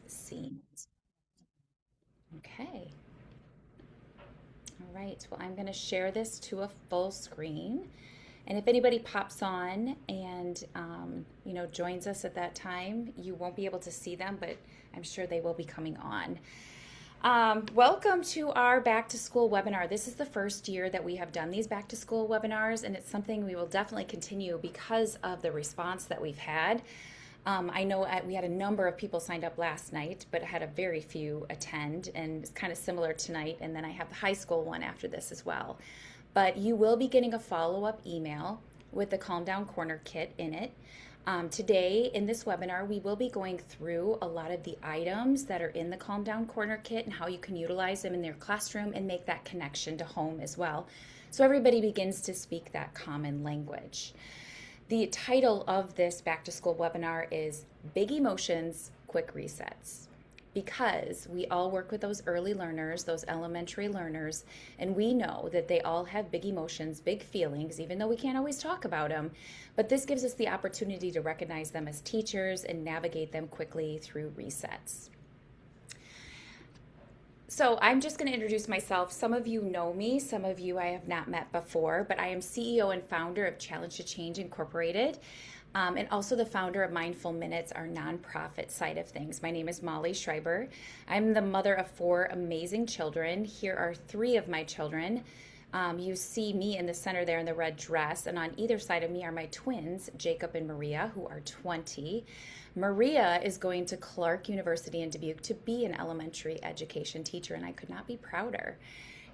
scenes. Okay. All right. Well, I'm going to share this to a full screen. And if anybody pops on and joins us at that time, you won't be able to see them, but I'm sure they will be coming on. Welcome to our back to school webinar. This is the first year that we have done these back to school webinars, and it's something we will definitely continue because of the response that we've had. I know we had a number of people signed up last night, but had a very few attend, and it's kind of similar tonight. And then I have the high school one after this as well. But you will be getting a follow-up email with the Calm Down Corner kit in it. Today in this webinar, we will be going through a lot of the items that are in the Calm Down Corner kit and how you can utilize them in their classroom and make that connection to home as well. So everybody begins to speak that common language. The title of this back to school webinar is Big Emotions, Quick Resets. Because we all work with those early learners, those elementary learners, and we know that they all have big emotions, big feelings, even though we can't always talk about them. But this gives us the opportunity to recognize them as teachers and navigate them quickly through resets. So I'm just going to introduce myself. Some of you know me, some of you I have not met before, but I am CEO and founder of Challenge to Change Incorporated. And also the founder of Mindful Minutes, our nonprofit side of things. My name is Molly Schreiber. I'm the mother of 4 amazing children. Here are 3 of my children. You see me in the center there in the red dress, and on either side of me are my twins, Jacob and Maria, who are 20. Maria is going to Clark University in Dubuque to be an elementary education teacher, and I could not be prouder.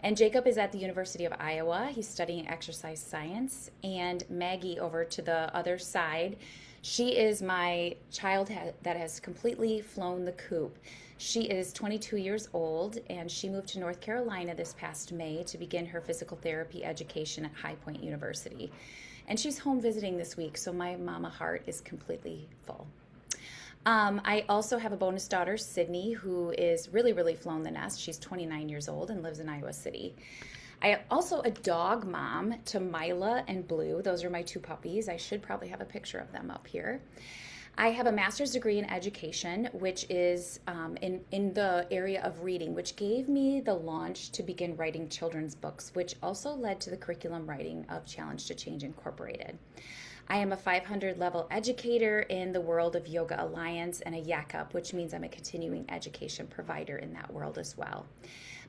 And Jacob is at the University of Iowa. He's studying exercise science. And Maggie over to the other side, she is my child that has completely flown the coop. She is 22 years old, and she moved to North Carolina this past May to begin her physical therapy education at High Point University. And she's home visiting this week, so my mama heart is completely full. I also have a bonus daughter, Sydney, who is really, really flown the nest. She's 29 years old and lives in Iowa City. I am also a dog mom to Mila and Blue. Those are my 2 puppies. I should probably have a picture of them up here. I have a master's degree in education, which is in the area of reading, which gave me the launch to begin writing children's books, which also led to the curriculum writing of Challenge to Change Incorporated. I am a 500 level educator in the world of Yoga Alliance and a YACUP, which means I'm a continuing education provider in that world as well.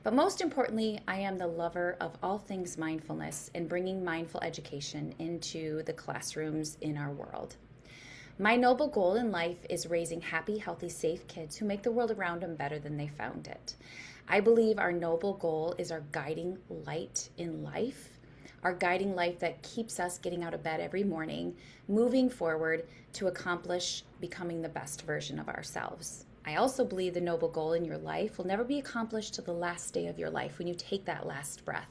But most importantly, I am the lover of all things mindfulness and bringing mindful education into the classrooms in our world. My noble goal in life is raising happy, healthy, safe kids who make the world around them better than they found it. I believe our noble goal is our guiding light in life, our guiding light that keeps us getting out of bed every morning, moving forward to accomplish becoming the best version of ourselves. I also believe the noble goal in your life will never be accomplished till the last day of your life when you take that last breath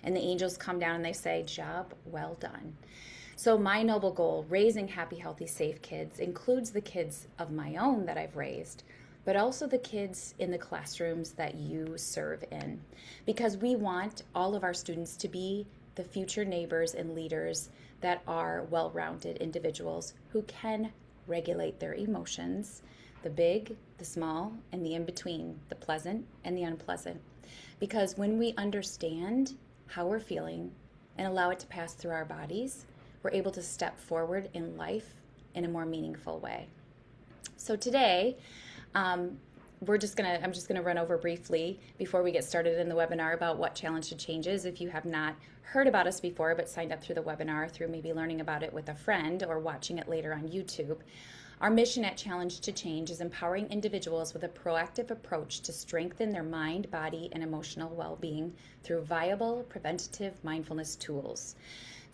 and the angels come down and they say, job well done. So my noble goal, raising happy, healthy, safe kids, includes the kids of my own that I've raised, but also the kids in the classrooms that you serve in. Because we want all of our students to be the future neighbors and leaders that are well-rounded individuals who can regulate their emotions, the big, the small, and the in-between, the pleasant and the unpleasant. Because when we understand how we're feeling and allow it to pass through our bodies, we're able to step forward in life in a more meaningful way. So today, I'm just gonna run over briefly before we get started in the webinar about what Challenge to Change is. If you have not heard about us before but signed up through the webinar through maybe learning about it with a friend or watching it later on YouTube, our mission at Challenge to Change is empowering individuals with a proactive approach to strengthen their mind, body, and emotional well-being through viable preventative mindfulness tools.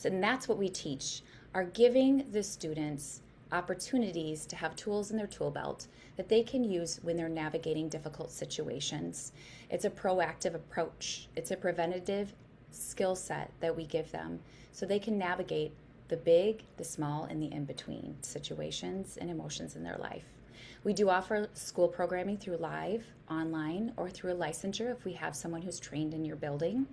And that's what we teach, are giving the students opportunities to have tools in their tool belt that they can use when they're navigating difficult situations. It's a proactive approach. It's a preventative skill set that we give them so they can navigate the big, the small, and the in-between situations and emotions in their life. We do offer school programming through live, online, or through a licensure if we have someone who's trained in your building.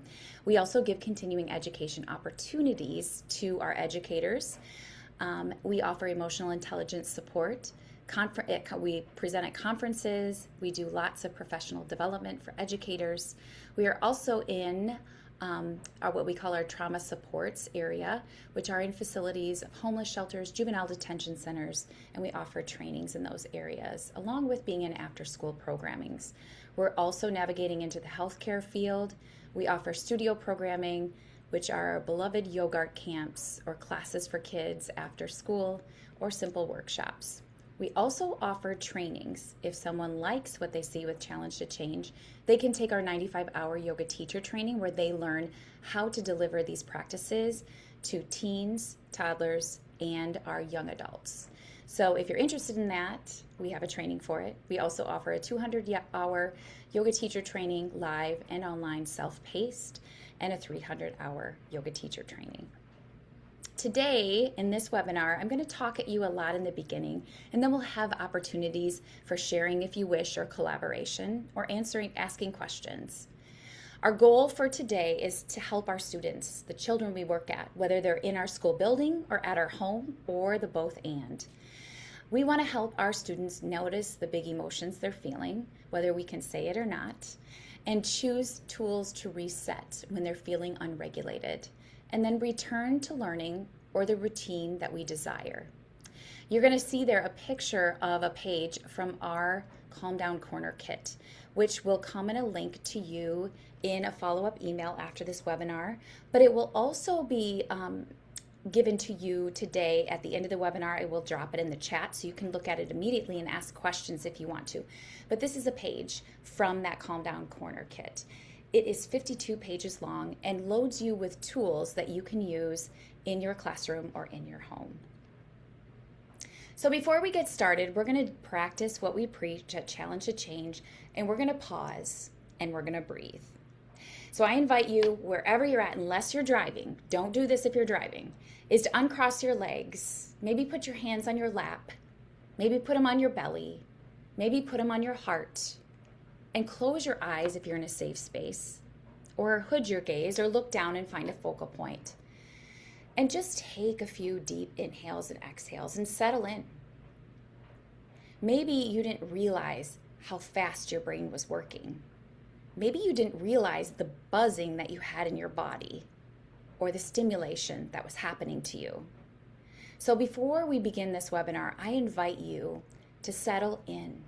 We also give continuing education opportunities to our educators. We offer emotional intelligence support, We present at conferences. We do lots of professional development for educators. We are also in what we call our trauma supports area, which are in facilities of homeless shelters, juvenile detention centers, and we offer trainings in those areas, along with being in after-school programmings. We're also navigating into the healthcare field. We offer studio programming, which are our beloved yoga art camps or classes for kids after school or simple workshops. We also offer trainings. If someone likes what they see with Challenge to Change, they can take our 95-hour yoga teacher training where they learn how to deliver these practices to teens, toddlers, and our young adults. So if you're interested in that, we have a training for it. We also offer a 200-hour yoga teacher training, live and online, self-paced, and a 300-hour yoga teacher training. Today, in this webinar, I'm going to talk at you a lot in the beginning, and then we'll have opportunities for sharing if you wish, or collaboration, or asking questions. Our goal for today is to help our students, the children we work at, whether they're in our school building or at our home, or the both and. We want to help our students notice the big emotions they're feeling, whether we can say it or not, and choose tools to reset when they're feeling unregulated, and then return to learning or the routine that we desire. You're going to see there a picture of a page from our Calm Down Corner kit, which will come in a link to you in a follow-up email after this webinar, but it will also be given to you today at the end of the webinar. I will drop it in the chat so you can look at it immediately and ask questions if you want to. But this is a page from that Calm Down Corner kit. It is 52 pages long and loads you with tools that you can use in your classroom or in your home. So before we get started, we're going to practice what we preach at Challenge to Change, and we're going to pause and we're going to breathe. So I invite you, wherever you're at, unless you're driving, don't do this if you're driving, is to uncross your legs, maybe put your hands on your lap, maybe put them on your belly, maybe put them on your heart, and close your eyes if you're in a safe space, or hood your gaze, or look down and find a focal point. And just take a few deep inhales and exhales and settle in. Maybe you didn't realize how fast your brain was working. Maybe you didn't realize the buzzing that you had in your body or the stimulation that was happening to you. So before we begin this webinar, I invite you to settle in.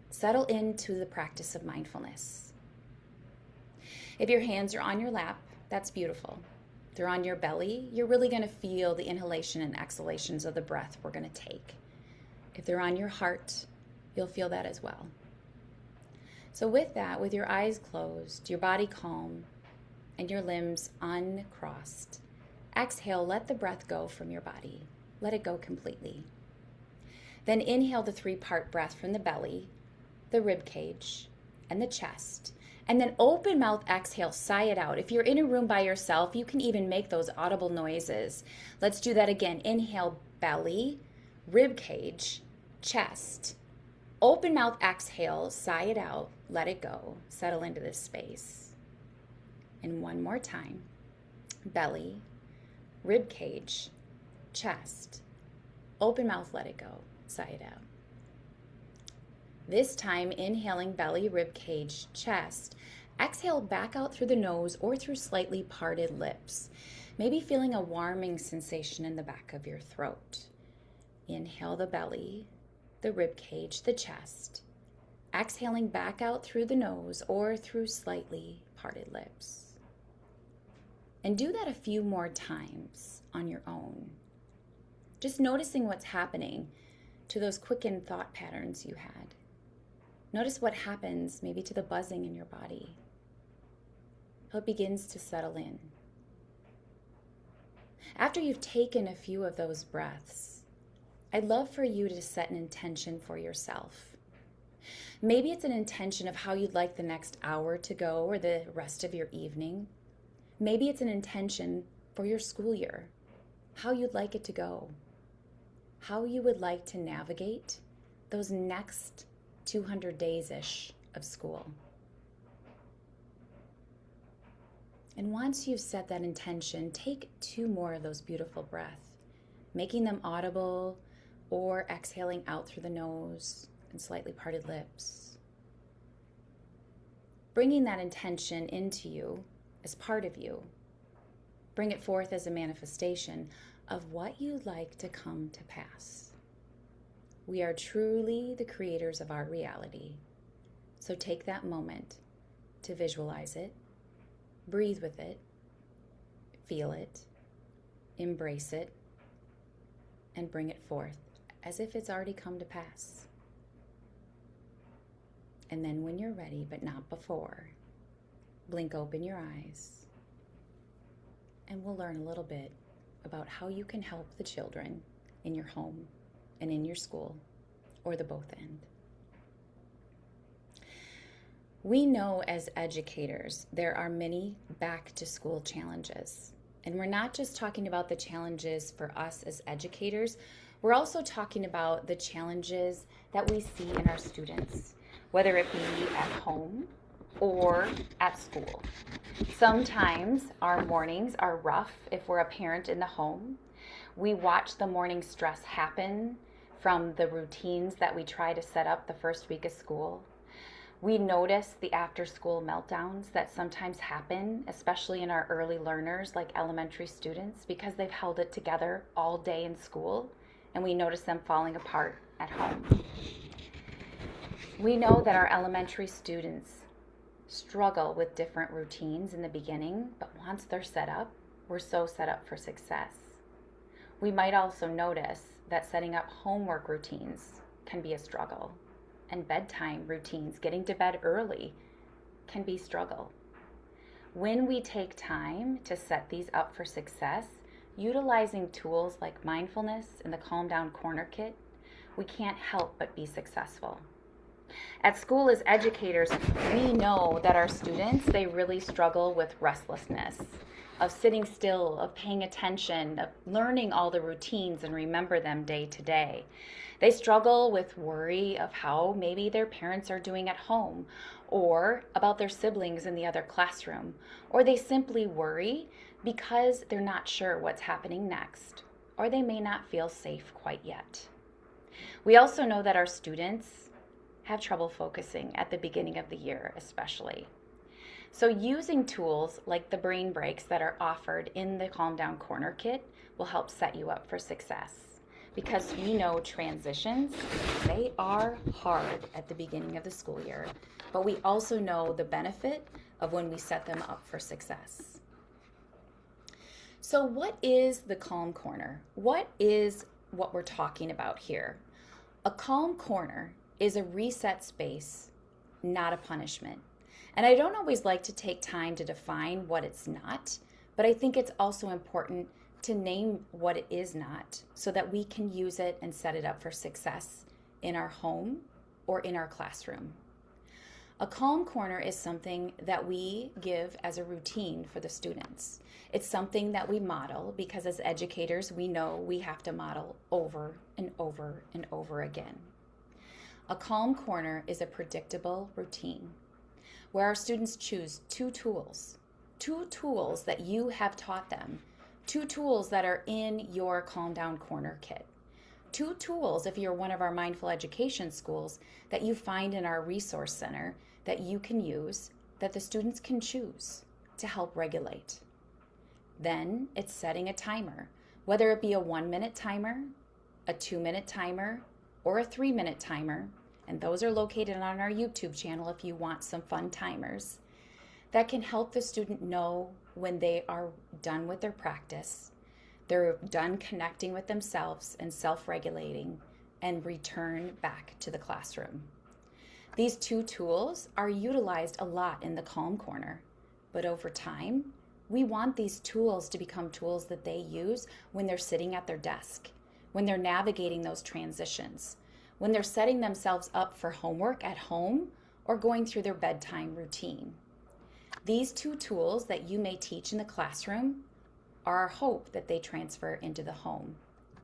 Settle into the practice of mindfulness. If your hands are on your lap, that's beautiful. If they're on your belly, you're really going to feel the inhalation and exhalations of the breath we're going to take. If they're on your heart, you'll feel that as well. So with that, with your eyes closed, your body calm, and your limbs uncrossed, exhale, let the breath go from your body. Let it go completely. Then inhale the 3-part breath from the belly, the rib cage, and the chest. And then open mouth exhale, sigh it out. If you're in a room by yourself, you can even make those audible noises. Let's do that again. Inhale, belly, rib cage, chest. Open mouth exhale, sigh it out, let it go. Settle into this space. And one more time. Belly, rib cage, chest. Open mouth, let it go. Sigh it out. This time, inhaling belly, rib cage, chest. Exhale back out through the nose or through slightly parted lips. Maybe feeling a warming sensation in the back of your throat. Inhale the belly, the rib cage, the chest. Exhaling back out through the nose or through slightly parted lips. And do that a few more times on your own. Just noticing what's happening to those quickened thought patterns you had. Notice what happens maybe to the buzzing in your body. How it begins to settle in. After you've taken a few of those breaths, I'd love for you to set an intention for yourself. Maybe it's an intention of how you'd like the next hour to go or the rest of your evening. Maybe it's an intention for your school year, how you'd like it to go, how you would like to navigate those next 200 days-ish of school. And once you've set that intention, take 2 more of those beautiful breaths, making them audible or exhaling out through the nose and slightly parted lips. Bringing that intention into you as part of you. Bring it forth as a manifestation of what you'd like to come to pass. We are truly the creators of our reality. So take that moment to visualize it, breathe with it, feel it, embrace it, and bring it forth as if it's already come to pass. And then when you're ready, but not before, blink open your eyes, and we'll learn a little bit about how you can help the children in your home and in your school, or the both end. We know as educators there are many back-to-school challenges. And we're not just talking about the challenges for us as educators, we're also talking about the challenges that we see in our students, whether it be at home or at school. Sometimes our mornings are rough if we're a parent in the home. We watch the morning stress happen from the routines that we try to set up the first week of school. We notice the after-school meltdowns that sometimes happen, especially in our early learners like elementary students, because they've held it together all day in school, and we notice them falling apart at home. We know that our elementary students struggle with different routines in the beginning, but once they're set up, we're so set up for success. We might also notice that setting up homework routines can be a struggle, and bedtime routines, getting to bed early, can be a struggle. When we take time to set these up for success, utilizing tools like mindfulness and the Calm Down Corner Kit, we can't help but be successful. At school as educators, we know that our students, they really struggle with restlessness, of sitting still, of paying attention, of learning all the routines and remember them day to day. They struggle with worry of how maybe their parents are doing at home, or about their siblings in the other classroom, or they simply worry because they're not sure what's happening next, or they may not feel safe quite yet. We also know that our students have trouble focusing at the beginning of the year, especially. So using tools like the brain breaks that are offered in the Calm Down Corner Kit will help set you up for success. Because we know transitions, they are hard at the beginning of the school year, but we also know the benefit of when we set them up for success. So what is the Calm Corner? What is what we're talking about here? A calm corner is a reset space, not a punishment. And I don't always like to take time to define what it's not, but I think it's also important to name what it is not so that we can use it and set it up for success in our home or in our classroom. A calm corner is something that we give as a routine for the students. It's something that we model because as educators, we know we have to model over and over and over again. A calm corner is a predictable routine where our students choose two tools that you have taught them, two tools that are in your Calm Down Corner Kit, two tools if you're one of our mindful education schools that you find in our resource center that you can use, that the students can choose to help regulate. Then it's setting a timer, whether it be a 1-minute timer, a 2-minute timer, or a 3-minute timer, and those are located on our YouTube channel if you want some fun timers, that can help the student know when they are done with their practice, they're done connecting with themselves and self-regulating, and return back to the classroom. These two tools are utilized a lot in the Calm Corner, but over time, we want these tools to become tools that they use when they're sitting at their desk, when they're navigating those transitions, when they're setting themselves up for homework at home or going through their bedtime routine. These two tools that you may teach in the classroom are our hope that they transfer into the home,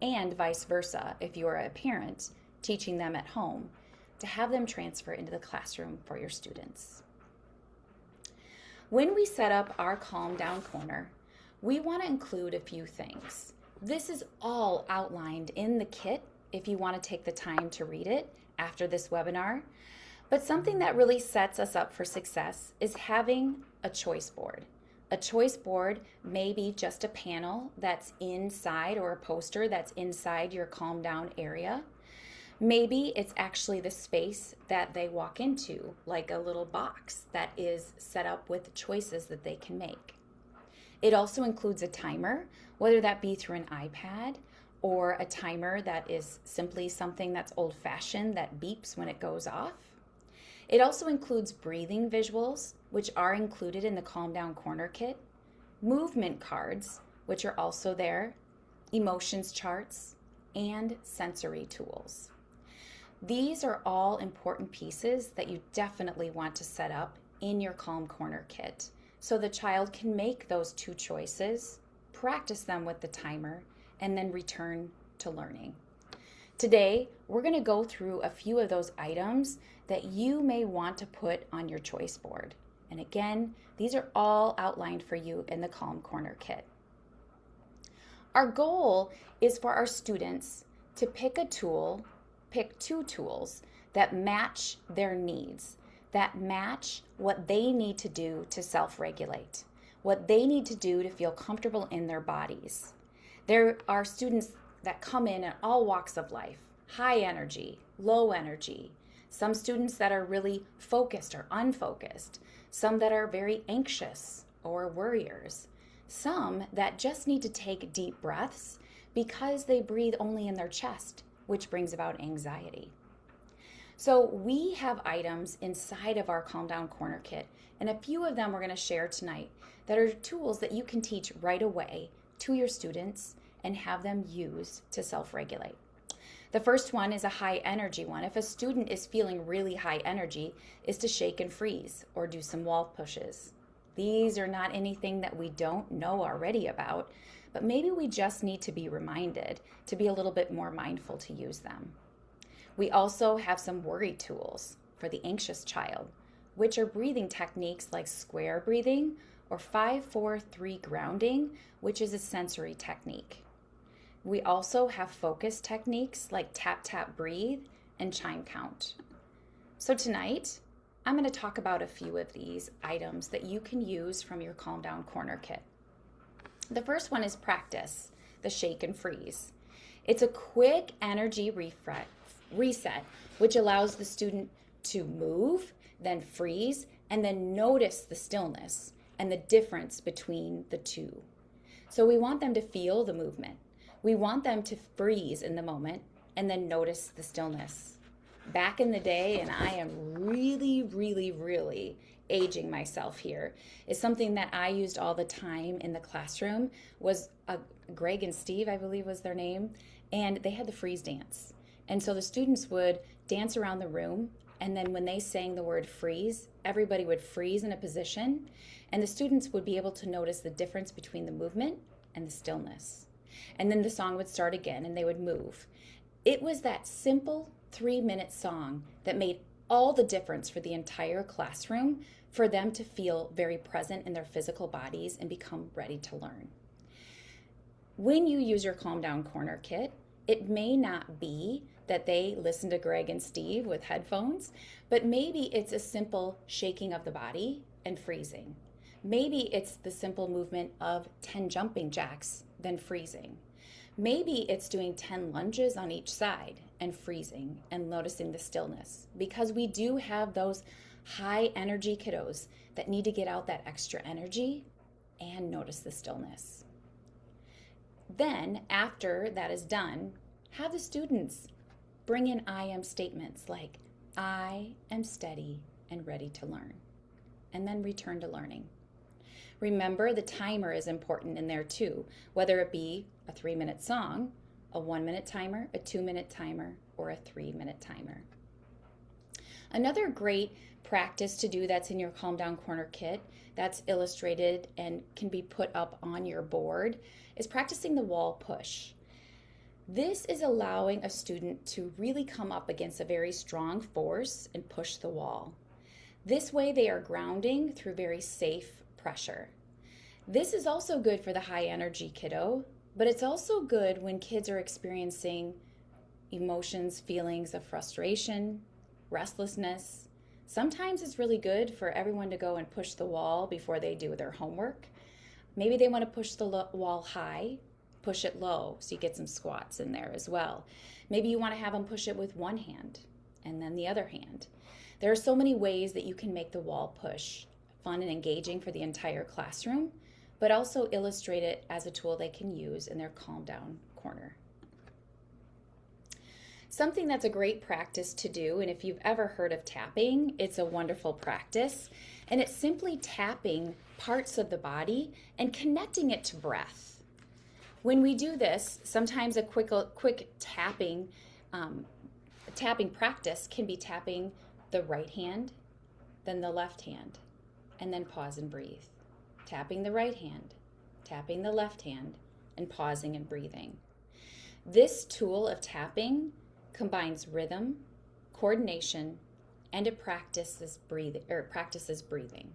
and vice versa if you are a parent teaching them at home, to have them transfer into the classroom for your students. When we set up our Calm Down Corner, we want to include a few things. This is all outlined in the kit if you want to take the time to read it after this webinar. But something that really sets us up for success is having a choice board. A choice board may be just a panel that's inside, or a poster that's inside your calm down area. Maybe it's actually the space that they walk into, like a little box that is set up with choices that they can make. It also includes a timer, whether that be through an iPad or a timer that is simply something that's old-fashioned that beeps when it goes off. It also includes breathing visuals, which are included in the Calm Down Corner kit, movement cards, which are also there, emotions charts, and sensory tools. These are all important pieces that you definitely want to set up in your Calm Corner kit so the child can make those two choices, practice them with the timer, and then return to learning. Today, we're going to go through a few of those items that you may want to put on your choice board. And again, these are all outlined for you in the Calm Corner kit. Our goal is for our students to pick two tools that match their needs, that match what they need to do to self-regulate, what they need to do to feel comfortable in their bodies. There are students that come in all walks of life, high energy, low energy, some students that are really focused or unfocused, some that are very anxious or worriers, some that just need to take deep breaths because they breathe only in their chest, which brings about anxiety. So we have items inside of our Calm Down Corner kit, and a few of them we're going to share tonight that are tools that you can teach right away to your students and have them use to self-regulate. The first one is a high energy one. If a student is feeling really high energy, is to shake and freeze or do some wall pushes. These are not anything that we don't know already about, but maybe we just need to be reminded to be a little bit more mindful to use them. We also have some worry tools for the anxious child, which are breathing techniques like square breathing or 5-4-3 grounding, which is a sensory technique. We also have focus techniques like tap, tap, breathe, and chime count. So tonight, I'm going to talk about a few of these items that you can use from your Calm Down Corner kit. The first one is practice, the shake and freeze. It's a quick energy reset, which allows the student to move, then freeze, and then notice the stillness and the difference between the two. So we want them to feel the movement. We want them to freeze in the moment and then notice the stillness. Back in the day, and I am really aging myself here, is something that I used all the time in the classroom was Greg and Steve, I believe was their name, and they had the freeze dance. And so the students would dance around the room, and then when they sang the word freeze, everybody would freeze in a position, and the students would be able to notice the difference between the movement and the stillness. And then the song would start again, and they would move. It was that simple 3-minute song that made all the difference for the entire classroom, for them to feel very present in their physical bodies and become ready to learn. When you use your Calm Down Corner kit, it may not be that they listen to Greg and Steve with headphones, but maybe it's a simple shaking of the body and freezing. Maybe it's the simple movement of 10 jumping jacks, then freezing. Maybe it's doing 10 lunges on each side and freezing and noticing the stillness, because we do have those high energy kiddos that need to get out that extra energy and notice the stillness. Then, after that is done, have the students bring in I am statements like, I am steady and ready to learn, and then return to learning. Remember, the timer is important in there too, whether it be a 3-minute song, a 1-minute timer, a 2-minute timer, or a 3-minute timer. Another great practice to do that's in your Calm Down Corner kit that's illustrated and can be put up on your board is practicing the wall push. This is allowing a student to really come up against a very strong force and push the wall. This way they are grounding through very safe pressure. This is also good for the high energy kiddo, but it's also good when kids are experiencing emotions, feelings of frustration, restlessness. Sometimes it's really good for everyone to go and push the wall before they do their homework. Maybe they want to push the wall high, push it low, so you get some squats in there as well. Maybe you want to have them push it with one hand and then the other hand. There are so many ways that you can make the wall push fun and engaging for the entire classroom, but also illustrate it as a tool they can use in their calm down corner. Something that's a great practice to do, and if you've ever heard of tapping, it's a wonderful practice, and it's simply tapping parts of the body and connecting it to breath. When we do this, sometimes a quick tapping practice can be tapping the right hand, then the left hand, and then pause and breathe. Tapping the right hand, tapping the left hand, and pausing and breathing. This tool of tapping combines rhythm, coordination, and it practices breathing.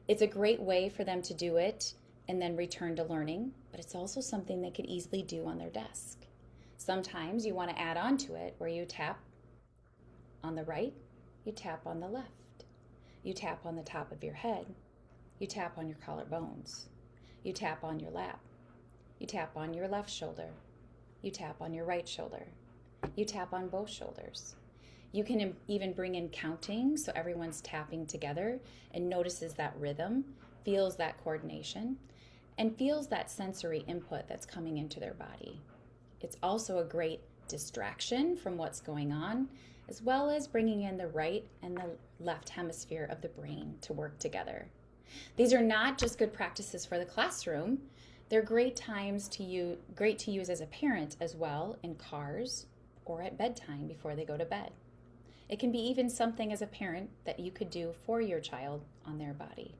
It's a great way for them to do it and then return to learning, but it's also something they could easily do on their desk. Sometimes you want to add on to it where you tap on the right, you tap on the left, you tap on the top of your head, you tap on your collarbones, you tap on your lap, you tap on your left shoulder, you tap on your right shoulder, you tap on both shoulders. You can even bring in counting so everyone's tapping together and notices that rhythm, feels that coordination, and feels that sensory input that's coming into their body. It's also a great distraction from what's going on, as well as bringing in the right and the left hemisphere of the brain to work together. These are not just good practices for the classroom. They're great to use as a parent as well in cars or at bedtime before they go to bed. It can be even something as a parent that you could do for your child on their body.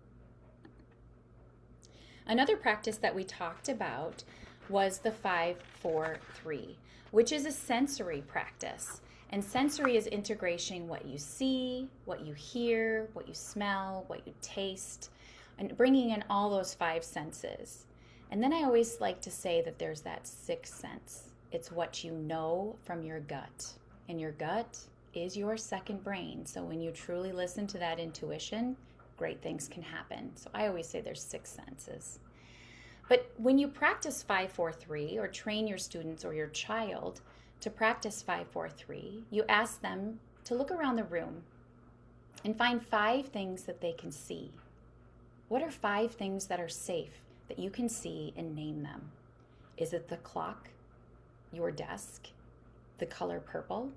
Another practice that we talked about was the 5-4-3, which is a sensory practice. And sensory is integration, what you see, what you hear, what you smell, what you taste, and bringing in all those 5 senses. And then I always like to say that there's that 6th sense. It's what you know from your gut. And your gut is your second brain. So when you truly listen to that intuition, great things can happen. So I always say there's 6 senses. But when you practice 5-4-3 or train your students or your child to practice 5-4-3, you ask them to look around the room and find 5 things that they can see. What are 5 things that are safe that you can see and name them? Is it the clock, your desk, the color purple,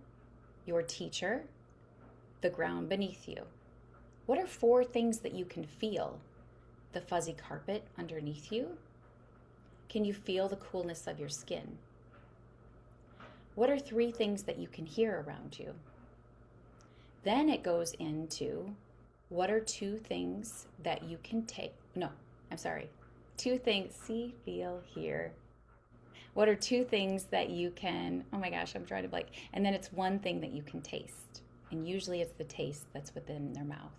your teacher, the ground beneath you? What are 4 things that you can feel? The fuzzy carpet underneath you? Can you feel the coolness of your skin? What are 3 things that you can hear around you? Then it goes into what are 2 things that you can 2 things, see, feel, hear. What are 2 things that you can, oh my gosh, I'm trying to blank. And then it's 1 thing that you can taste. And usually it's the taste that's within their mouth.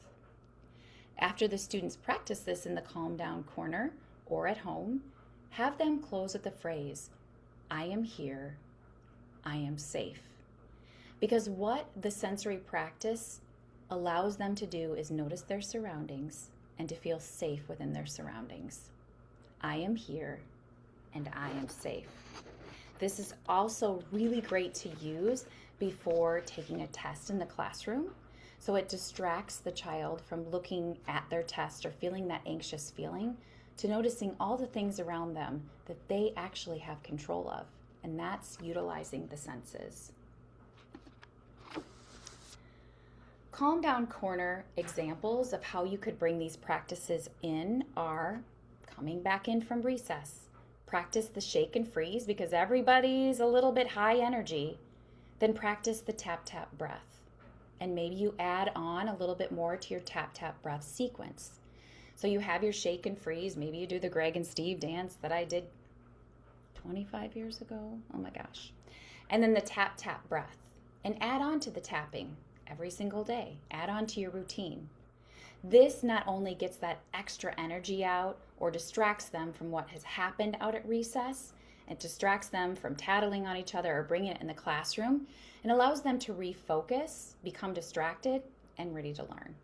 After the students practice this in the calm down corner or at home, have them close with the phrase, I am here, I am safe. Because what the sensory practice allows them to do is notice their surroundings and to feel safe within their surroundings. I am here and I am safe. This is also really great to use before taking a test in the classroom. So it distracts the child from looking at their test or feeling that anxious feeling to noticing all the things around them that they actually have control of. And that's utilizing the senses. Calm down corner examples of how you could bring these practices in are coming back in from recess. Practice the shake and freeze because everybody's a little bit high energy. Then practice the tap, tap breath. And maybe you add on a little bit more to your tap, tap breath sequence. So you have your shake and freeze. Maybe you do the Greg and Steve dance that I did 25 years ago. Oh my gosh. And then the tap, tap breath. And add on to the tapping every single day. Add on to your routine. This not only gets that extra energy out or distracts them from what has happened out at recess, It distracts them from tattling on each other or bringing it in the classroom and allows them to refocus, become distracted, and ready to learn.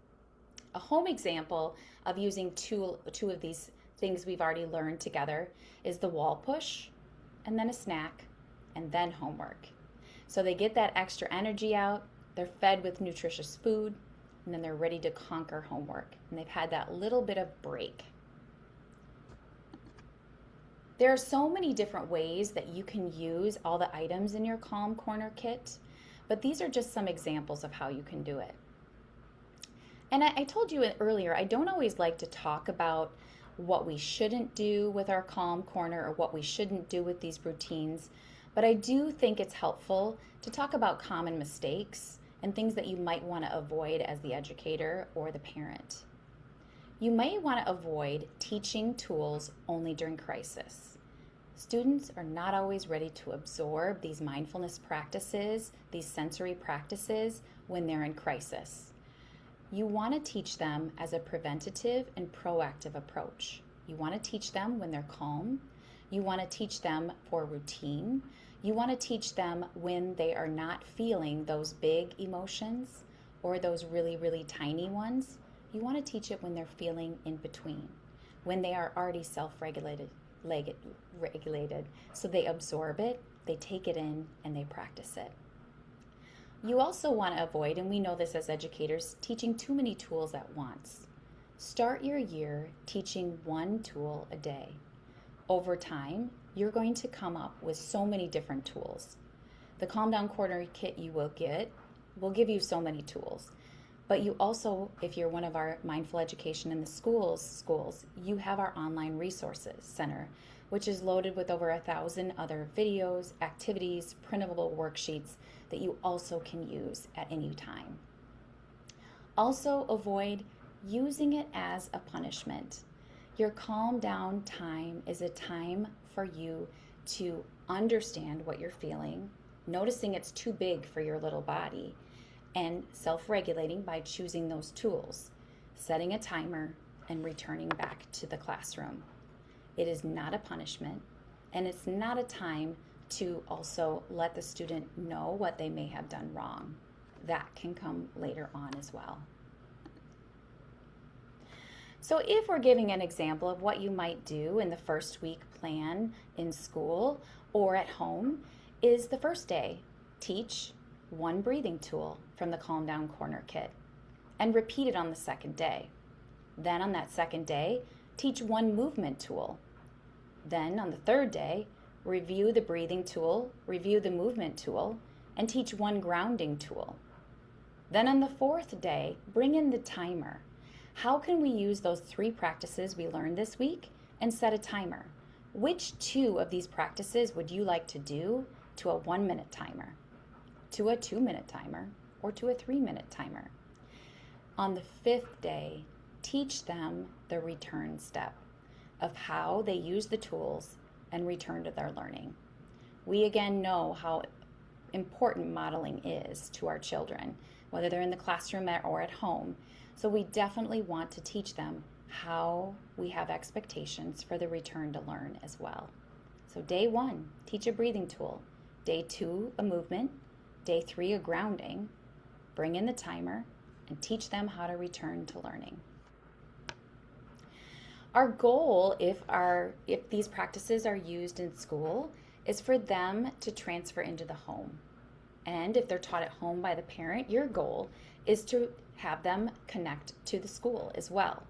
A home example of using two of these things we've already learned together is the wall push, and then a snack, and then homework. So they get that extra energy out, they're fed with nutritious food, and then they're ready to conquer homework. And they've had that little bit of break. There are so many different ways that you can use all the items in your Calm Corner kit, but these are just some examples of how you can do it. And I told you earlier, I don't always like to talk about what we shouldn't do with our Calm Corner or what we shouldn't do with these routines, but I do think it's helpful to talk about common mistakes and things that you might want to avoid as the educator or the parent. You may want to avoid teaching tools only during crisis. Students are not always ready to absorb these mindfulness practices, these sensory practices, when they're in crisis. You want to teach them as a preventative and proactive approach. You want to teach them when they're calm. You want to teach them for routine. You want to teach them when they are not feeling those big emotions or those really, really tiny ones. You want to teach it when they're feeling in between, when they are already self-regulated, so they absorb it, they take it in, and they practice it. You also want to avoid, and we know this as educators, teaching too many tools at once. Start your year teaching one tool a day. Over time, you're going to come up with so many different tools. The Calm Down Corner kit you will get will give you so many tools. But you also, if you're one of our mindful education in the schools, you have our online resources center, which is loaded with over 1,000 other videos, activities, printable worksheets that you also can use at any time. Also avoid using it as a punishment. Your calm down time is a time for you to understand what you're feeling, noticing it's too big for your little body, and self-regulating by choosing those tools, setting a timer, and returning back to the classroom. It is not a punishment, and it's not a time to also let the student know what they may have done wrong. That can come later on as well. So if we're giving an example of what you might do in the first week plan in school or at home, is the first day, teach one breathing tool from the Calm Down Corner kit and repeat it on the second day. Then on that second day, teach one movement tool. Then on the third day, review the breathing tool, review the movement tool, and teach one grounding tool. Then on the fourth day, bring in the timer. How can we use those 3 practices we learned this week and set a timer? Which 2 of these practices would you like to do to a 1-minute timer, to a 2-minute timer, or to a 3-minute timer? On the 5th day, teach them the return step of how they use the tools and return to their learning. We again know how important modeling is to our children, whether they're in the classroom or at home. So we definitely want to teach them how we have expectations for the return to learn as well. So day 1, teach a breathing tool. Day 2, a movement. Day 3, a grounding. Bring in the timer and teach them how to return to learning. Our goal, if these practices are used in school, is for them to transfer into the home. And if they're taught at home by the parent, your goal is to have them connect to the school as well.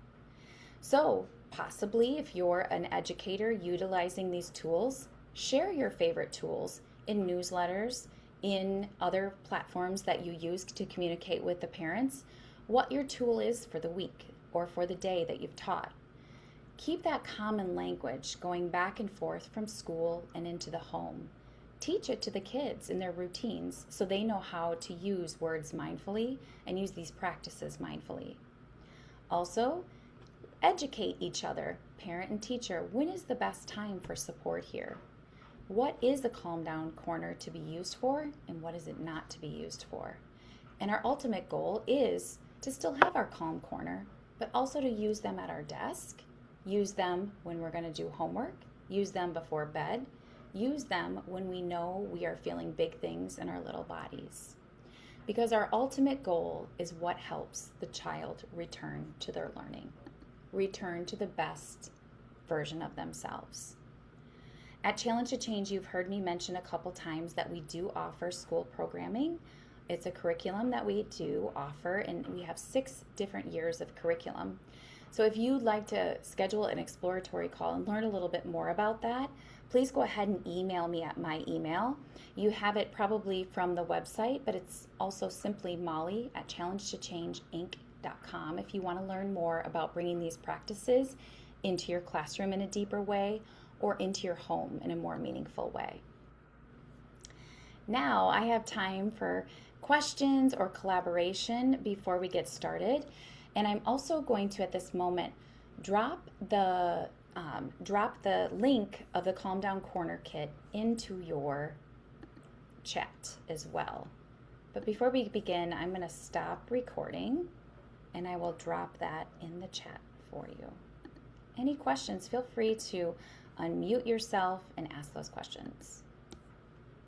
So possibly if you're an educator utilizing these tools, share your favorite tools in newsletters, in other platforms that you use to communicate with the parents, what your tool is for the week or for the day that you've taught. Keep that common language going back and forth from school and into the home. Teach it to the kids in their routines so they know how to use words mindfully and use these practices mindfully. Also, educate each other, parent and teacher. When is the best time for support here? What is the Calm Down Corner to be used for, and what is it not to be used for? And our ultimate goal is to still have our Calm Corner, but also to use them at our desk, use them when we're going to do homework, use them before bed, use them when we know we are feeling big things in our little bodies. Because our ultimate goal is what helps the child return to their learning, return to the best version of themselves. At Challenge to Change, you've heard me mention a couple times that we do offer school programming. It's a curriculum that we do offer, and we have 6 different years of curriculum. So if you'd like to schedule an exploratory call and learn a little bit more about that, please go ahead and email me at my email. You have it probably from the website, but it's also simply molly@challengetochange.inc.com if you want to learn more about bringing these practices into your classroom in a deeper way or into your home in a more meaningful way. Now I have time for questions or collaboration before we get started. And I'm also going to, at this moment, drop the link of the Calm Down Corner kit into your chat as well. But before we begin, I'm going to stop recording and I will drop that in the chat for you. Any questions, feel free to unmute yourself and ask those questions.